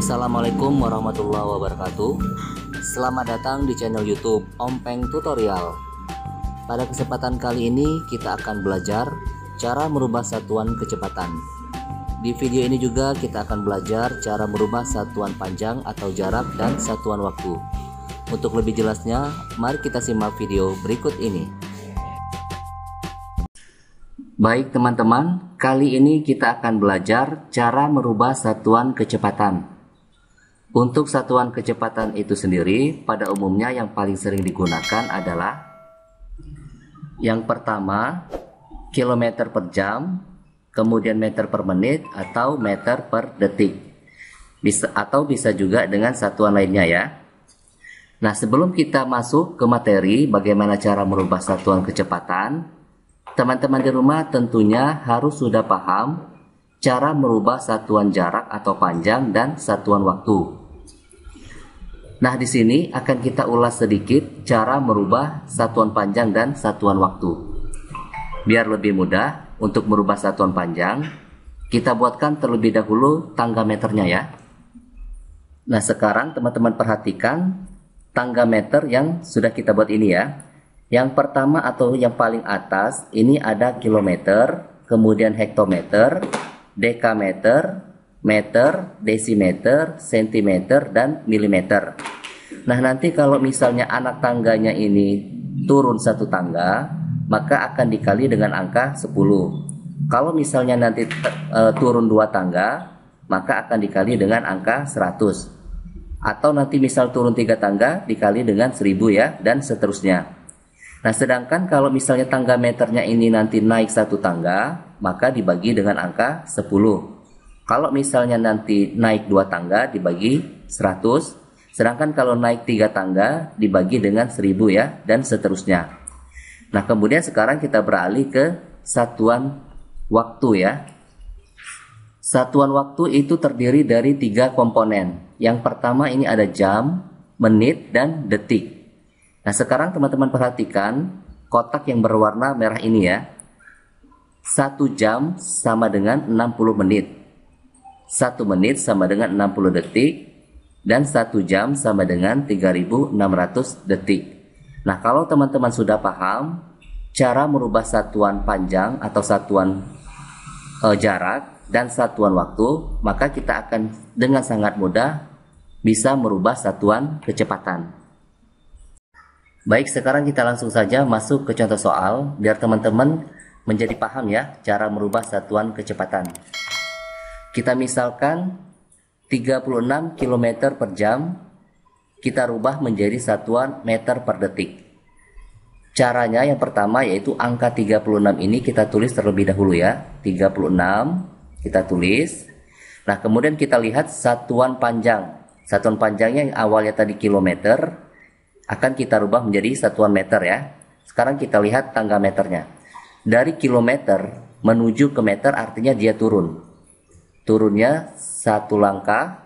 Assalamualaikum warahmatullahi wabarakatuh. Selamat datang di channel YouTube Ompeng Tutorial. Pada kesempatan kali ini kita akan belajar cara merubah satuan kecepatan. Di video ini juga kita akan belajar cara merubah satuan panjang atau jarak dan satuan waktu. Untuk lebih jelasnya, mari kita simak video berikut ini. Baik teman-teman, kali ini kita akan belajar cara merubah satuan kecepatan. Untuk satuan kecepatan itu sendiri, pada umumnya yang paling sering digunakan adalah yang pertama, kilometer per jam, kemudian meter per menit atau meter per detik. Bisa juga dengan satuan lainnya ya. Nah, sebelum kita masuk ke materi bagaimana cara merubah satuan kecepatan, teman-teman di rumah tentunya harus sudah paham cara merubah satuan jarak atau panjang dan satuan waktu. Nah, di sini akan kita ulas sedikit cara merubah satuan panjang dan satuan waktu. Biar lebih mudah untuk merubah satuan panjang, kita buatkan terlebih dahulu tangga meternya ya. Nah, sekarang teman-teman perhatikan tangga meter yang sudah kita buat ini ya. Yang pertama atau yang paling atas ini ada kilometer, kemudian hektometer, dekameter, meter, desimeter, sentimeter, dan milimeter. Nah, nanti kalau misalnya anak tangganya ini turun satu tangga, maka akan dikali dengan angka 10. Kalau misalnya nanti turun 2 tangga, maka akan dikali dengan angka 100. Atau nanti misal turun 3 tangga dikali dengan 1000 ya, dan seterusnya. Nah, sedangkan kalau misalnya tangga meternya ini nanti naik 1 tangga, maka dibagi dengan angka 10. Kalau misalnya nanti naik 2 tangga dibagi 100, sedangkan kalau naik 3 tangga dibagi dengan 1000 ya, dan seterusnya. Nah, kemudian sekarang kita beralih ke satuan waktu ya. Satuan waktu itu terdiri dari 3 komponen. Yang pertama ini ada jam, menit, dan detik. Nah, sekarang teman-teman perhatikan kotak yang berwarna merah ini ya. 1 jam sama dengan 60 menit. 1 menit sama dengan 60 detik. Dan 1 jam sama dengan 3600 detik. Nah, kalau teman-teman sudah paham cara merubah satuan panjang atau satuan jarak dan satuan waktu, maka kita akan dengan sangat mudah bisa merubah satuan kecepatan. Baik, sekarang kita langsung saja masuk ke contoh soal biar teman-teman menjadi paham ya cara merubah satuan kecepatan. Kita misalkan 36 km per jam kita rubah menjadi satuan meter per detik. Caranya yang pertama yaitu angka 36 ini kita tulis terlebih dahulu ya. 36 kita tulis. Nah, kemudian kita lihat satuan panjang. Satuan panjangnya yang awalnya tadi kilometer akan kita rubah menjadi satuan meter ya. Sekarang kita lihat tangga meternya. Dari kilometer menuju ke meter artinya dia turun. Turunnya 1 langkah,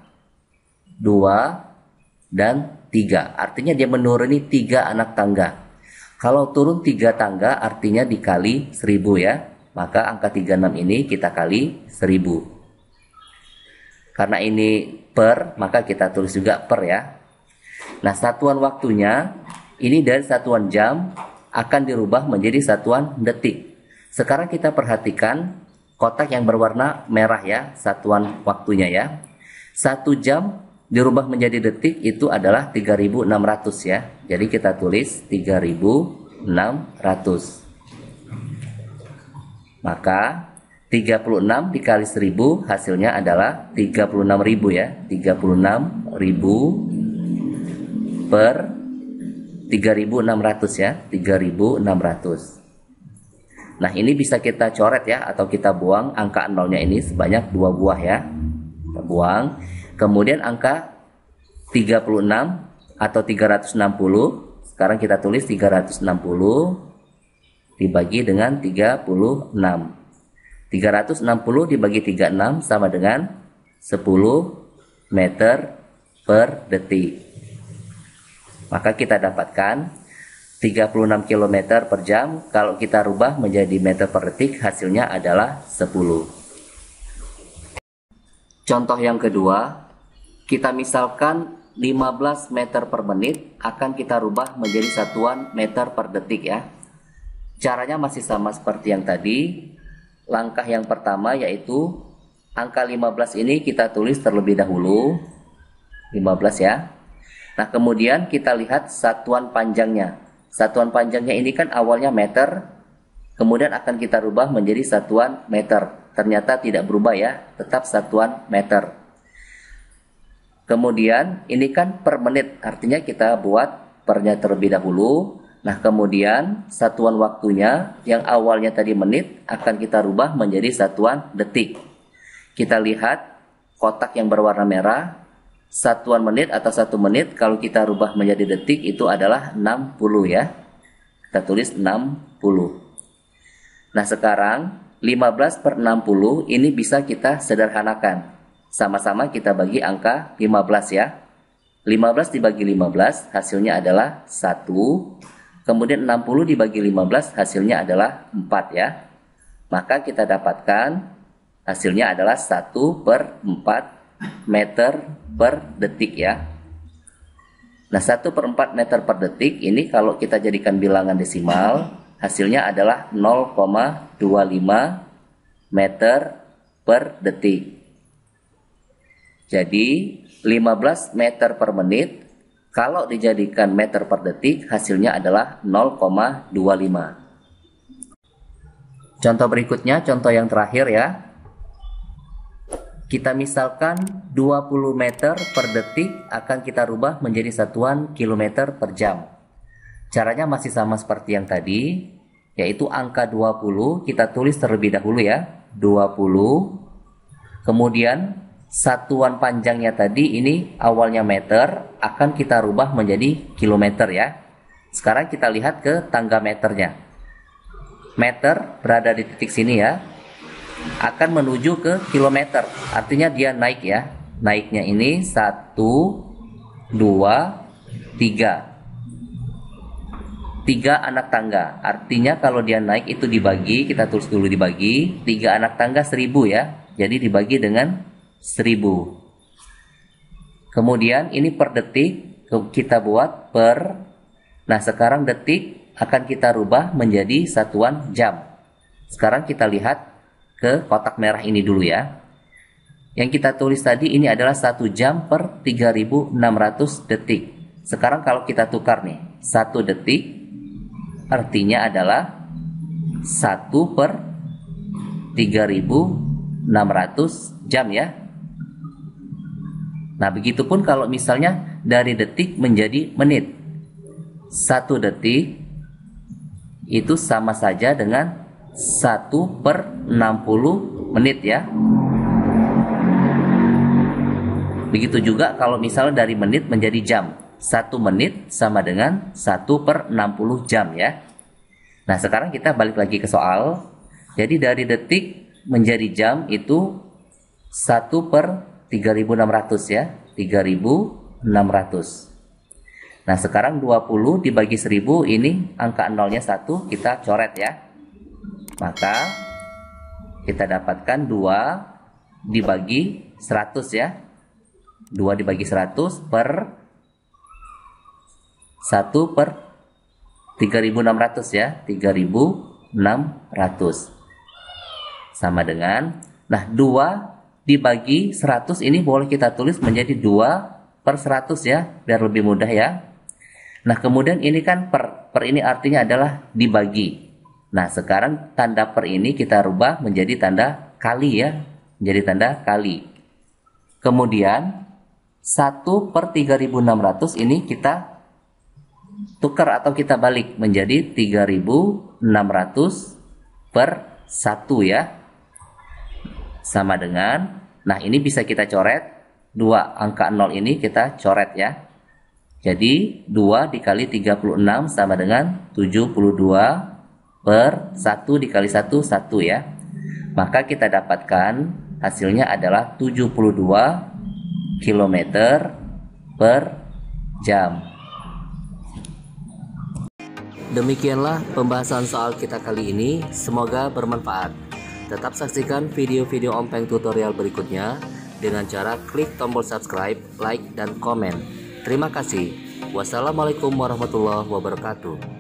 2, dan 3. Artinya dia menuruni 3 anak tangga. Kalau turun 3 tangga artinya dikali 1000 ya. Maka angka 36 ini kita kali 1000. Karena ini per, maka kita tulis juga per ya. Nah, satuan waktunya ini dari satuan jam akan dirubah menjadi satuan detik. Sekarang kita perhatikan kotak yang berwarna merah ya, satuan waktunya ya. 1 jam dirubah menjadi detik itu adalah 3600 ya. Jadi kita tulis 3600. Maka 36 dikali 1000 hasilnya adalah 36.000 ya. 36.000 per 3600 ya, 3600. Nah, ini bisa kita coret ya, atau kita buang angka nolnya ini sebanyak 2 buah ya. Kita buang. Kemudian angka 36 atau 360, sekarang kita tulis 360 dibagi dengan 36. 360 dibagi 36 sama dengan 10 meter per detik. Maka kita dapatkan 36 km per jam. Kalau kita rubah menjadi meter per detik, hasilnya adalah 10. Contoh yang kedua, kita misalkan 15 meter per menit akan kita rubah menjadi satuan meter per detik ya. Caranya masih sama seperti yang tadi. Langkah yang pertama yaitu angka 15 ini kita tulis terlebih dahulu. 15 ya. Nah, kemudian kita lihat satuan panjangnya. Satuan panjangnya ini kan awalnya meter, kemudian akan kita rubah menjadi satuan meter. Ternyata tidak berubah ya, tetap satuan meter. Kemudian ini kan per menit, artinya kita buat pernya terlebih dahulu. Nah, kemudian satuan waktunya yang awalnya tadi menit akan kita rubah menjadi satuan detik. Kita lihat kotak yang berwarna merah, satuan menit atau 1 menit kalau kita rubah menjadi detik itu adalah 60 ya. Kita tulis 60. Nah, sekarang 15 per 60 ini bisa kita sederhanakan. Sama-sama kita bagi angka 15 ya. 15 dibagi 15 hasilnya adalah 1. Kemudian 60 dibagi 15 hasilnya adalah 4 ya. Maka kita dapatkan hasilnya adalah 1 per 4 meter per detik ya. Nah, 1 per 4 meter per detik ini kalau kita jadikan bilangan desimal hasilnya adalah 0,25 meter per detik. Jadi 15 meter per menit kalau dijadikan meter per detik hasilnya adalah 0,25. Contoh berikutnya, contoh yang terakhir ya. Kita misalkan 20 meter per detik akan kita rubah menjadi satuan kilometer per jam. Caranya masih sama seperti yang tadi, yaitu angka 20 kita tulis terlebih dahulu ya. 20. Kemudian satuan panjangnya tadi ini awalnya meter akan kita rubah menjadi kilometer ya. Sekarang kita lihat ke tangga meternya. Meter berada di titik sini ya, akan menuju ke kilometer, artinya dia naik ya. Naiknya ini 1, 2, 3. 3 anak tangga, artinya kalau dia naik itu dibagi, kita tulis dulu dibagi, 3 anak tangga 1000 ya. Jadi dibagi dengan 1000. Kemudian ini per detik kita buat per. Nah, sekarang detik akan kita rubah menjadi satuan jam. Sekarang kita lihat ke kotak merah ini dulu ya. Yang kita tulis tadi ini adalah 1 jam per 3600 detik. Sekarang kalau kita tukar nih, 1 detik artinya adalah 1 per 3600 jam ya. Nah, begitupun kalau misalnya dari detik menjadi menit. 1 detik itu sama saja dengan 1 per 60 menit ya. Begitu juga kalau misalnya dari menit menjadi jam. 1 menit sama dengan 1 per 60 jam ya. Nah, sekarang kita balik lagi ke soal. Jadi dari detik menjadi jam itu 1 per 3600 ya, 3600. Nah, sekarang 20 dibagi 1000 ini angka nolnya 1 kita coret ya. Maka kita dapatkan 2 dibagi 100 ya. 2 dibagi 100 per 1 per 3600 ya, 3600. Sama dengan, nah 2 dibagi 100 ini boleh kita tulis menjadi 2 per 100 ya, biar lebih mudah ya. Nah, kemudian ini kan per ini artinya adalah dibagi. Nah, sekarang tanda per ini kita rubah menjadi tanda kali ya, menjadi tanda kali. Kemudian 1 per 3600 ini kita tukar atau kita balik menjadi 3600 per 1 ya. Sama dengan, nah ini bisa kita coret, 2 angka 0 ini kita coret ya. Jadi 2 dikali 36 sama dengan 72 per 1 dikali 1, 1 ya. Maka kita dapatkan hasilnya adalah 72 km per jam. Demikianlah pembahasan soal kita kali ini, semoga bermanfaat. Tetap saksikan video-video Om Peng tutorial berikutnya dengan cara klik tombol subscribe, like, dan komen. Terima kasih. Wassalamualaikum warahmatullahi wabarakatuh.